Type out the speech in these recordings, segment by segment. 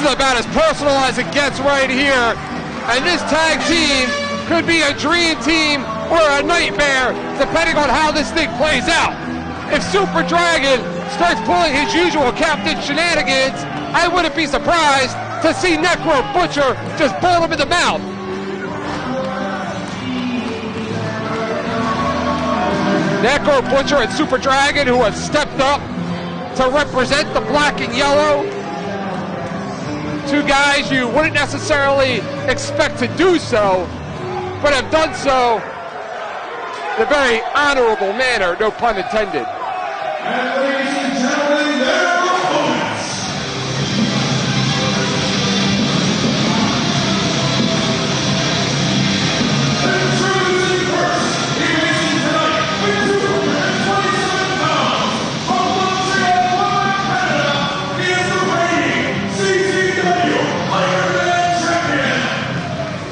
is about as personal as it gets right here. And this tag team could be a dream team or a nightmare, depending on how this thing plays out. If Super Dragon starts pulling his usual Captain shenanigans, I wouldn't be surprised to see Necro Butcher just bowl him in the mouth. Necro Butcher and Super Dragon, who have stepped up to represent the black and yellow. Two guys you wouldn't necessarily expect to do so, but have done so in a very honorable manner, no pun intended. And ladies and gentlemen, their opponents. Introducing first, he racing tonight with 227 pounds from Montreal, Canada. He is the reigning CZW Ironman champion,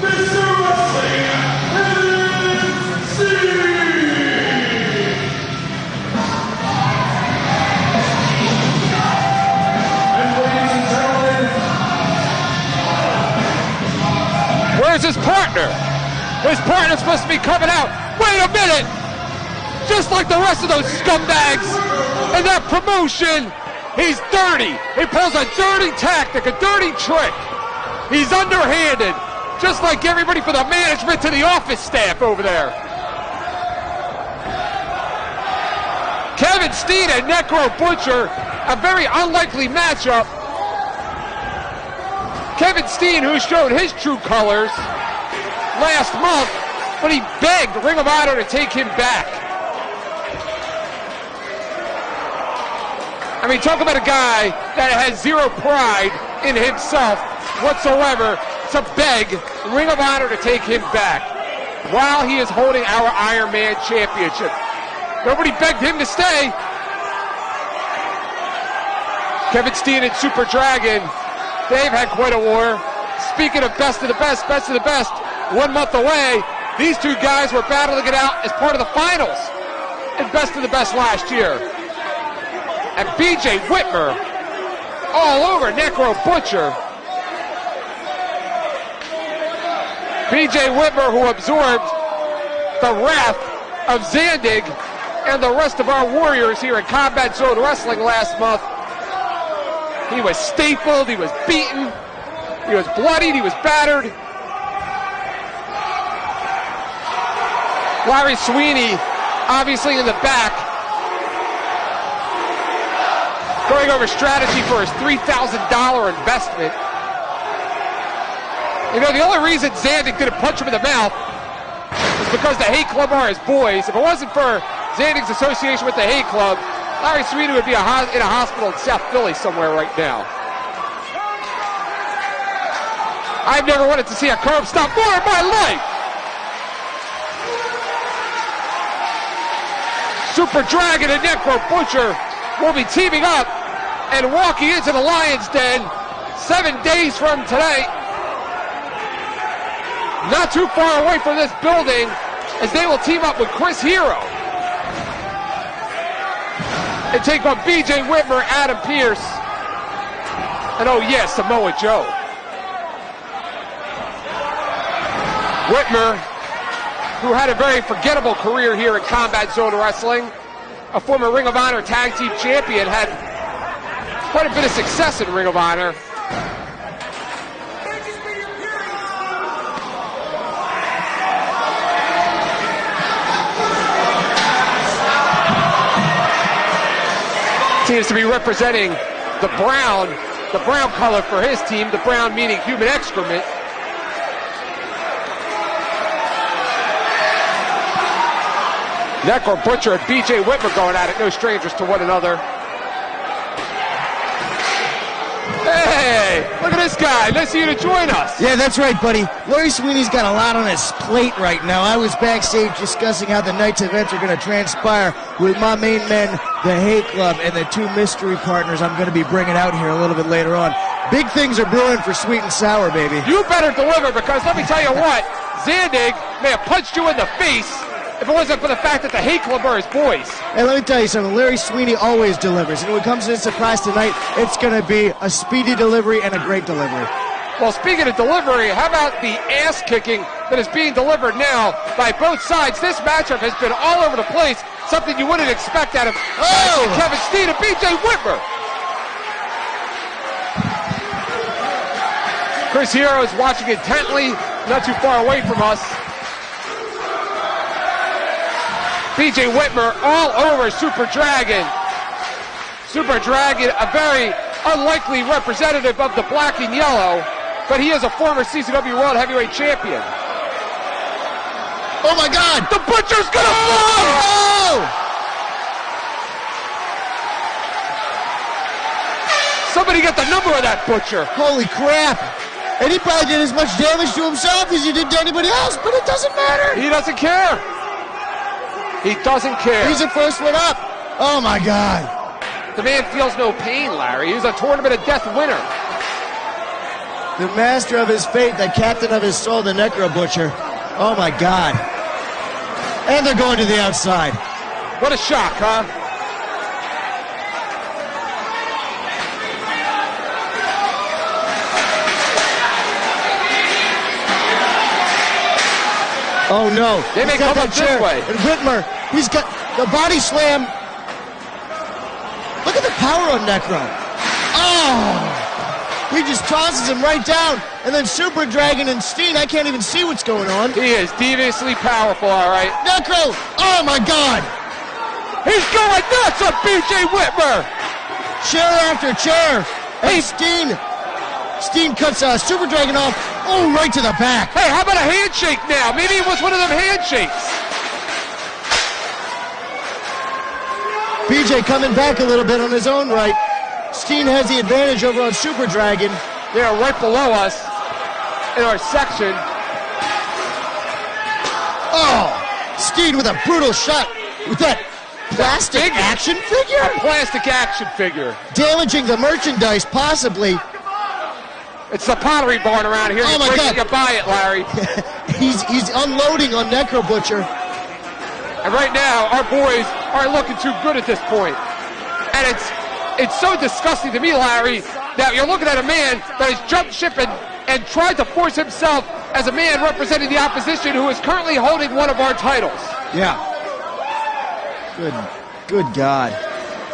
Mr. Wrestling, Steen. Where's his partner? His partner's supposed to be coming out. Wait a minute! Just like the rest of those scumbags in that promotion, he's dirty. He pulls a dirty tactic, a dirty trick. He's underhanded, just like everybody from the management to the office staff over there. Kevin Steen and Necro Butcher, a very unlikely matchup. Kevin Steen, who showed his true colors last month, but he begged Ring of Honor to take him back. I mean, talk about a guy that has zero pride in himself whatsoever to beg Ring of Honor to take him back while he is holding our Iron Man Championship. Nobody begged him to stay. Kevin Steen and Super Dragon, they've had quite a war. Speaking of best of the best, 1 month away, these two guys were battling it out as part of the finals in Best of the Best last year. And BJ Whitmer all over Necro Butcher. BJ Whitmer, who absorbed the wrath of Zandig and the rest of our warriors here in Combat Zone Wrestling last month. He was stapled, he was beaten, he was bloodied, he was battered. Larry Sweeney, obviously in the back, going over strategy for his $3,000 investment. You know, the only reason Zandig didn't punch him in the mouth was because the Hate Club are his boys. If it wasn't for Zandig's association with the Hate Club, Larry Sweeney would be in a hospital in South Philly somewhere right now. I've never wanted to see a curb stop more in my life. Super Dragon and Necro Butcher will be teaming up and walking into the Lion's Den 7 days from today. Not too far away from this building, as they will team up with Chris Hero and take on BJ Whitmer, Adam Pearce, and oh yes, Samoa Joe. Whitmer, who had a very forgettable career here in Combat Zone Wrestling, a former Ring of Honor Tag Team Champion, had quite a bit of success in Ring of Honor. Seems to be representing the brown color for his team, the brown meaning human excrement. Necro Butcher and BJ Whitmer going at it, no strangers to one another. Hey, look at this guy. Nice of you to join us. Yeah, that's right, buddy. Larry Sweeney's got a lot on his plate right now. I was backstage discussing how the night's events are going to transpire with my main men, the Hate Club, and the two mystery partners I'm going to be bringing out here a little bit later on. Big things are brewing for Sweet and Sour, baby. You better deliver, because let me tell you what, Zandig may have punched you in the face, if it wasn't for the fact that the Hate Club are his boys. And let me tell you something, Larry Sweeney always delivers. And when it comes to this surprise tonight, it's going to be a speedy delivery and a great delivery. Well, speaking of delivery, how about the ass kicking that is being delivered now by both sides? This matchup has been all over the place, something you wouldn't expect out of Kevin Steen and BJ Whitmer. Chris Hero is watching intently, not too far away from us. BJ Whitmer all over Super Dragon. Super Dragon, a very unlikely representative of the black and yellow, but he is a former CZW World Heavyweight Champion. Oh my God! The Butcher's gonna fall! Somebody get the number of that Butcher. Holy crap! And he probably did as much damage to himself as he did to anybody else, but it doesn't matter. He doesn't care. He doesn't care. He's the first one up. Oh my God. The man feels no pain, Larry. He's a Tournament of Death winner. The master of his fate, the captain of his soul, the Necro Butcher. Oh my God. And they're going to the outside. What a shock, huh? Oh no. They may come up this way. And Whitmer, he's got the body slam. Look at the power on Necro. Oh! He just tosses him right down. And then Super Dragon and Steen, I can't even see what's going on. He is deviously powerful, all right. Necro! Oh my God! He's going nuts on BJ Whitmer! Chair after chair. Hey, Steen cuts Super Dragon off. Oh, right to the back. Hey, how about a handshake now? Maybe it was one of them handshakes. BJ coming back a little bit on his own right. Steen has the advantage over on Super Dragon. They are right below us in our section. Oh, Steen with a brutal shot with that plastic action figure? A plastic action figure. Damaging the merchandise, possibly. It's the Pottery Barn around here. Oh my God. You buy it, Larry. he's unloading on Necro Butcher. And right now, our boys aren't looking too good at this point. And it's so disgusting to me, Larry, that you're looking at a man that has jumped ship and tried to force himself as a man representing the opposition who is currently holding one of our titles. Yeah. Good God.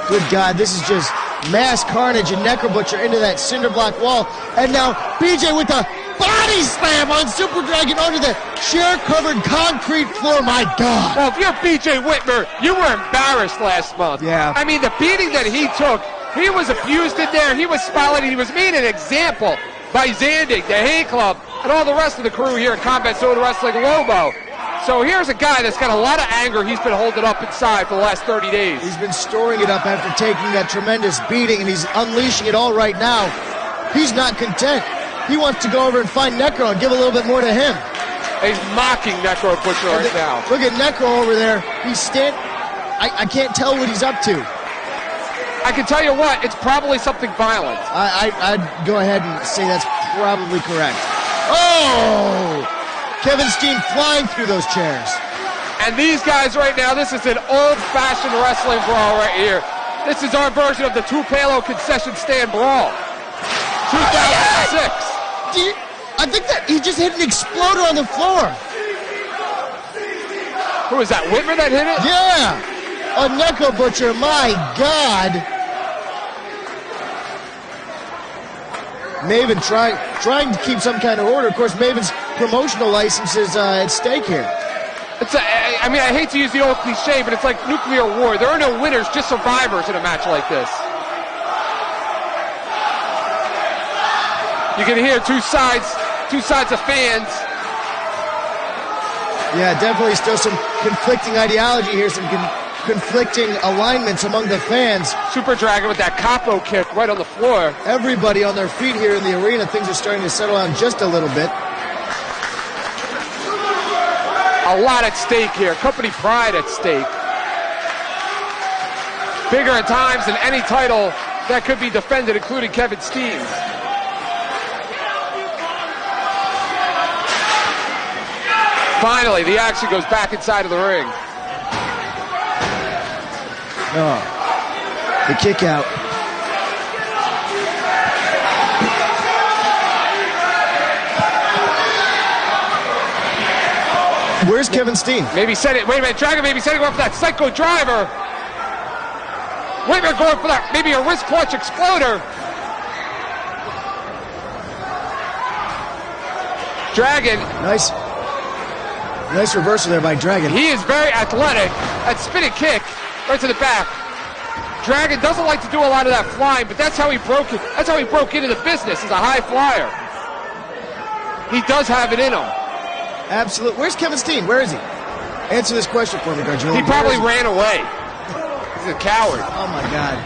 Good God, this is just mass carnage and Necro Butcher into that cinder block wall. And now BJ with the body slam on Super Dragon onto the chair-covered concrete floor. My God. Well, if you're BJ Whitmer, you were embarrassed last month. Yeah. I mean, the beating that he took, he was abused in there. He was spotlighted. He was made an example by Zandig, the Hay Club, and all the rest of the crew here at Combat Zone Wrestling Lobo. So here's a guy that's got a lot of anger he's been holding up inside for the last 30 days. He's been storing it up after taking that tremendous beating, and he's unleashing it all right now. He's not content. He wants to go over and find Necro and give a little bit more to him. He's mocking Necro Butcher right now. Look at Necro over there. He's I can't tell what he's up to. I can tell you what, it's probably something violent. I'd go ahead and say that's probably correct. Oh! Kevin Steen flying through those chairs. And these guys right now, this is an old-fashioned wrestling brawl right here. This is our version of the Tupelo concession stand brawl. 2006. I think that he just hit an exploder on the floor. Who is that, Whitmer that hit it? Yeah. A Necro Butcher, my God. Maven trying to keep some kind of order. Of course, Maven's promotional license is at stake here. I mean, I hate to use the old cliche, but it's like nuclear war. There are no winners, just survivors in a match like this. You can hear two sides of fans. Yeah, definitely still some conflicting ideology here, some conflicting alignments among the fans. Super Dragon with that capo kick right on the floor. Everybody on their feet here in the arena. Things are starting to settle down just a little bit. A lot at stake here. Company pride at stake. Bigger at times than any title that could be defended, including Kevin Steen. Finally, the action goes back inside of the ring. Oh, the kick out. Where's Kevin Steen? Maybe set it. Wait a minute, Dragon maybe setting up for that psycho driver. Whitmer going for that, maybe a wrist clutch exploder. Dragon. Nice reversal there by Dragon. He is very athletic. That spinning kick right to the back. Dragon doesn't like to do a lot of that flying, but that's how he broke it. That's how he broke into the business as a high flyer. He does have it in him. Absolutely. Where's Kevin Steen? Where is he? Answer this question for me, Gargiulo. He probably ran away. He's a coward. Oh my God.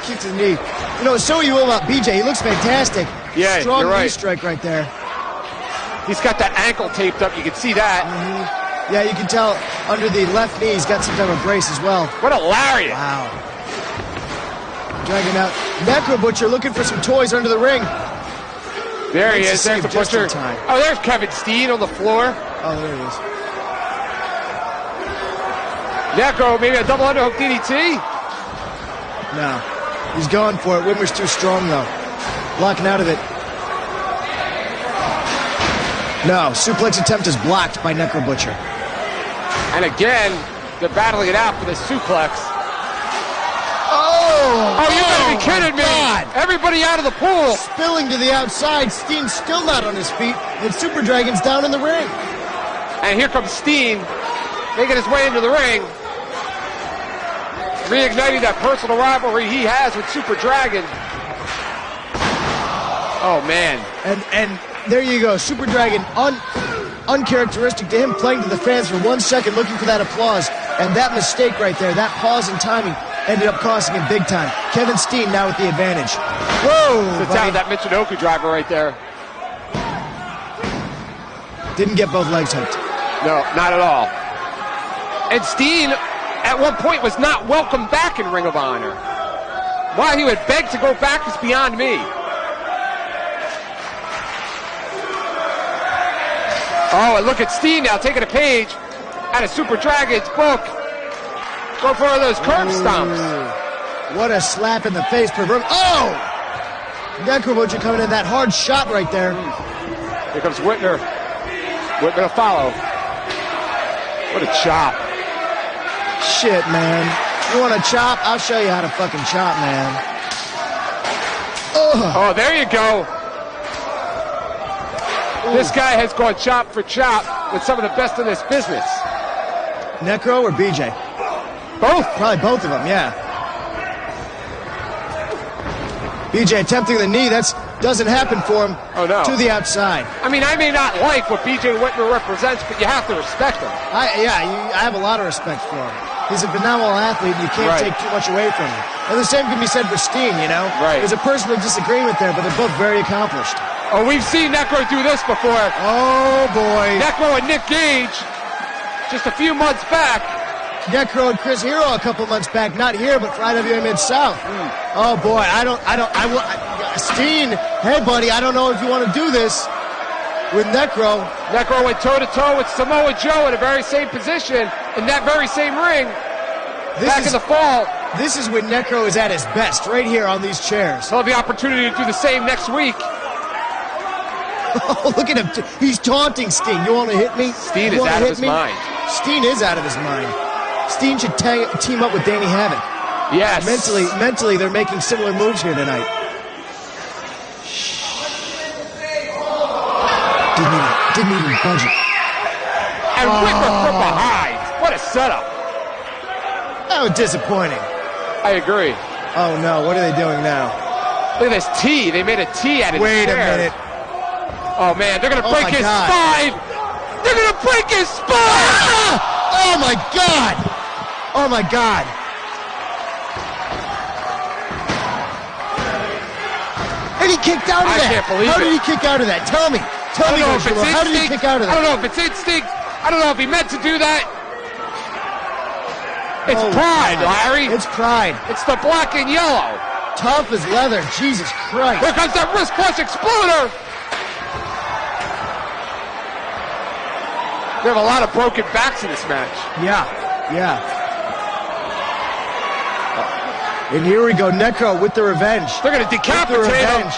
Kicked his knee. You know, so you will about BJ. He looks fantastic. Yeah, strong you're right. knee strike right there. He's got that ankle taped up. You can see that. Yeah, you can tell under the left knee he's got some type of brace as well. What a lariat. Wow. Dragging out. Necro Butcher looking for some toys under the ring. There he is. There's the Butcher. Oh, there's Kevin Steen on the floor. Oh, there he is. Necro, maybe a double underhook DDT? No. He's going for it. Whitmer's too strong, though. Blocking out of it. No. Suplex attempt is blocked by Necro Butcher. And again, they're battling it out for the suplex. Oh, you gotta be kidding me. God. Everybody out of the pool. Spilling to the outside. Steen's still not on his feet. And Super Dragon's down in the ring. And here comes Steen, making his way into the ring. Reigniting that personal rivalry he has with Super Dragon. Oh, man. And there you go. Super Dragon, uncharacteristic to him, playing to the fans for 1 second, looking for that applause. And that mistake right there, that pause in timing, ended up costing him big time. Kevin Steen now with the advantage. Whoa! Sits out that Michinoku driver right there. Didn't get both legs hooked. No, not at all. And Steen, at one point, was not welcome back in Ring of Honor. Why he would beg to go back is beyond me. Oh, and look at Steen now taking a page out of Super Dragon's book. Go for one of those curb stomps. What a slap in the face. Oh! Necro Butcher coming in, that hard shot right there. Here comes Whitmer. Whitmer to follow. What a chop. Shit, man. You want to chop? I'll show you how to fucking chop, man. Ugh. Oh, there you go. Ooh. This guy has gone chop for chop with some of the best in this business. Necro or BJ? Both. Probably both of them, yeah. BJ attempting the knee. That doesn't happen for him. Oh, no. To the outside. I mean, I may not like what BJ Whitmer represents, but you have to respect him. I have a lot of respect for him. He's a phenomenal athlete, and you can't take too much away from him. And the same can be said for Steen, you know? Right. There's a personal disagreement there, but they're both very accomplished. Oh, we've seen Necro do this before. Oh, boy. Necro and Nick Gage, just a few months back. Necro and Chris Hero a couple months back, not here, but for IWA Mid-South. Oh, boy, Steen, hey, buddy, I don't know if you want to do this with Necro. Necro went toe-to-toe with Samoa Joe in the very same position, in that very same ring, back in the fall. This is when Necro is at his best, right here on these chairs. He'll have the opportunity to do the same next week. Oh, look at him. He's taunting Steen. You want to hit me? Steen is out of his mind. Steen is out of his mind. Steen should team up with Danny Havoc. Yes. Mentally, they're making similar moves here tonight. Didn't even budge it. And Whitmer from behind. What a setup. That was disappointing. I agree. Oh, no. What are they doing now? Look at this T. They made a T out of his Wait a minute. Oh, man. They're going to break his spine. They're going to break his spine. Ah! Oh, my God. Oh, my God. And he kicked out of that. I can't believe it. How did he kick out of that? Tell me. Tell me, how did he kick out of that? I don't know if it's instinct. I don't know if he meant to do that. It's pride, God. Larry. It's pride. It's the black and yellow. Tough as leather. Jesus Christ. Here comes that wrist clutch exploder. We have a lot of broken backs in this match. Yeah, yeah. And here we go, Necro with the revenge. They're going to decapitate him.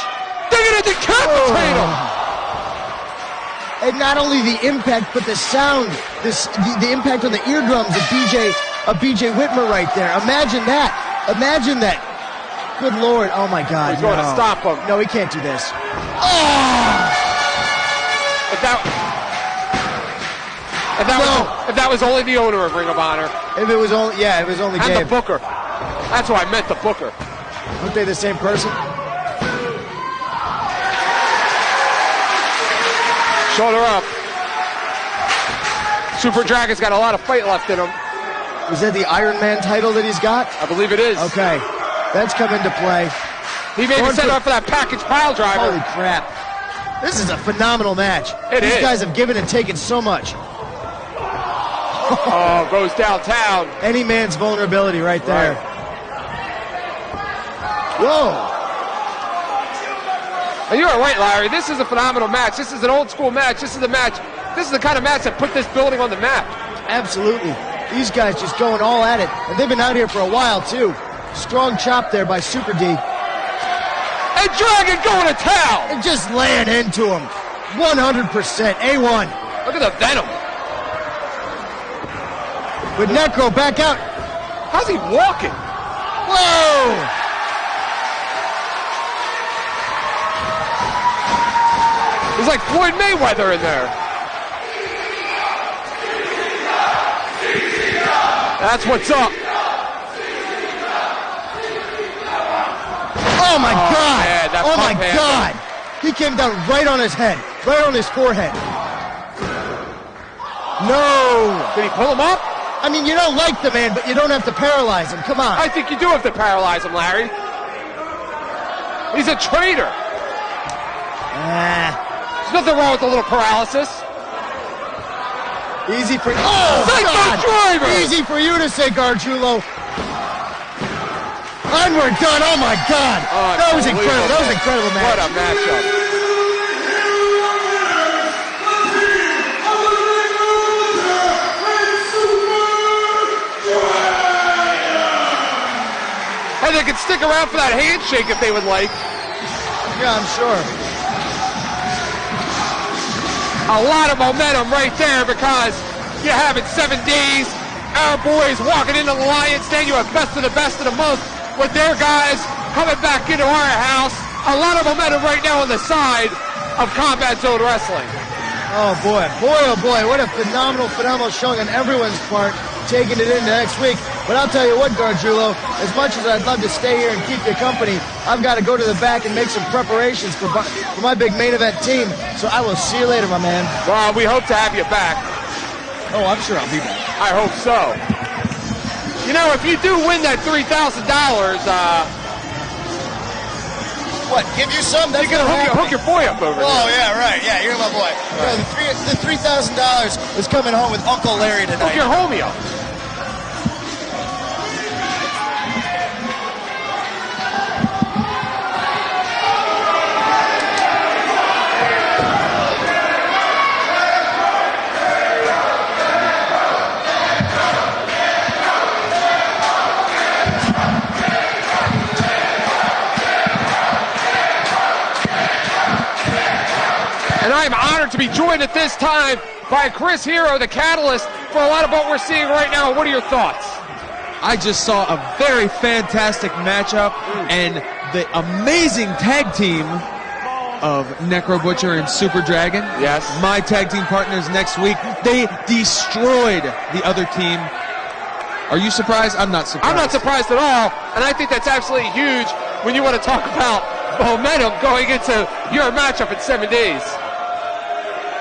They're going to decapitate him. And not only the impact, but the sound, the impact on the eardrums of BJ Whitmer right there. Imagine that. Imagine that. Good Lord. Oh, my God. He's going to stop him. No, he can't do this. Oh! If that was only the owner of Ring of Honor. If it was only, yeah, it was only and Gabe. the Booker. That's why I meant the Booker. Aren't they the same person? Shoulder up. Super Dragon's got a lot of fight left in him. Is that the Iron Man title that he's got? I believe it is. Okay. That's come into play. He may be set up for that package pile driver. Holy crap. This is a phenomenal match. These guys have given and taken so much. Oh, goes downtown. Any man's vulnerability right there. Right. Whoa. And you are right, Larry. This is a phenomenal match. This is an old school match. This is the match. This is the kind of match that put this building on the map. Absolutely. These guys just going all at it. And they've been out here for a while, too. Strong chop there by Super D. And Dragon going to town. And just laying into him. 100%. A1. Look at the venom. With Necro back out. How's he walking? Whoa! He's like Floyd Mayweather in there. That's what's up. Oh my God! Man, Oh my God! He came down right on his head, right on his forehead. No! Did he pull him up? I mean, you don't like the man, but you don't have to paralyze him. Come on. I think you do have to paralyze him, Larry. He's a traitor. There's nothing wrong with a little paralysis. Easy for you. Oh, God. Driver. Easy for you to say, Gargiulo. And we're done. Oh, my God. That was incredible. That was an incredible match. What a matchup. And they can stick around for that handshake if they would like. Yeah, I'm sure. A lot of momentum right there because you have it 7 days. Our boys walking into the Lions Den. You have best of the month with their guys coming back into our house. A lot of momentum right now on the side of Combat Zone Wrestling. Oh boy, what a phenomenal showing on everyone's part, taking it into next week. But I'll tell you what, Gargiulo, as much as I'd love to stay here and keep you company, I've got to go to the back and make some preparations for my big main event team. So I will see you later, my man. Well, we hope to have you back. Oh, I'm sure I'll be back. I hope so. You know, if you do win that $3,000, what, give you some? That's you're going to hook your boy up over there. Oh, yeah, right. Yeah, you're my boy. Right. The $3,000 is coming home with Uncle Larry tonight. Hook your homie up. And I am honored to be joined at this time by Chris Hero, the catalyst for a lot of what we're seeing right now. What are your thoughts? I just saw a very fantastic matchup and the amazing tag team of Necro Butcher and Super Dragon. Yes. My tag team partners next week. They destroyed the other team. Are you surprised? I'm not surprised. I'm not surprised at all, and I think that's absolutely huge when you want to talk about momentum going into your matchup in 7 days.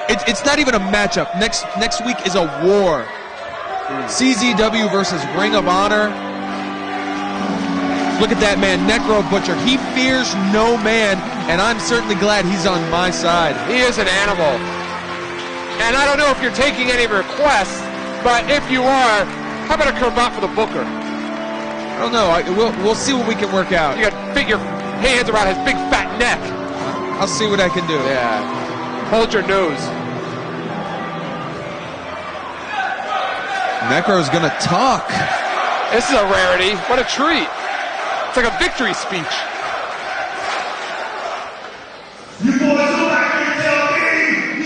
It's not even a matchup. Next week is a war. CZW versus Ring of Honor. Look at that man, Necro Butcher. He fears no man, and I'm certainly glad he's on my side. He is an animal. And I don't know if you're taking any requests, but if you are, how about a come out for the Booker? I don't know. We'll see what we can work out. You got to fit your hands around his big fat neck. I'll see what I can do. Yeah. Hold your nose. Necro's gonna talk. This is a rarity. What a treat. It's like a victory speech. You boys go back here and tell me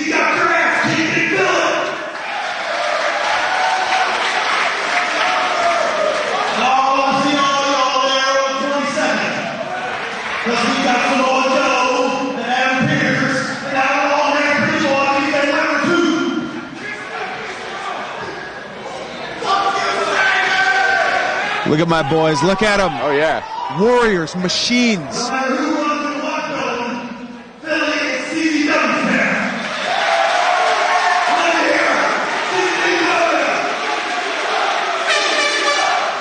you got your ass kicked and good. Oh, I see all y'all there on 22nd. Because we got some old Joe and Adam Pierce and Outlaw Rank people on these that number 2. Look at my boys. Look at them. Oh, yeah. Warriors, machines. No matter who runs and what goes, Philly and CZW fans. Let me hear it. CZW.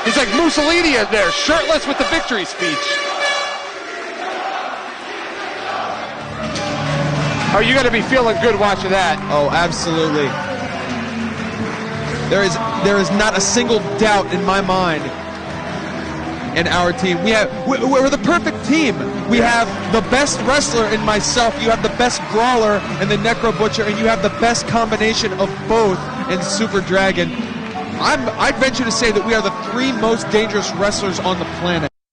He's like Mussolini in there, shirtless with the victory speech. Oh, you got to be feeling good watching that. Oh, absolutely. There is not a single doubt in my mind in our team. We're the perfect team. We have the best wrestler in myself. You have the best brawler in the Necro Butcher, and you have the best combination of both in Super Dragon. I'd venture to say that we are the 3 most dangerous wrestlers on the planet.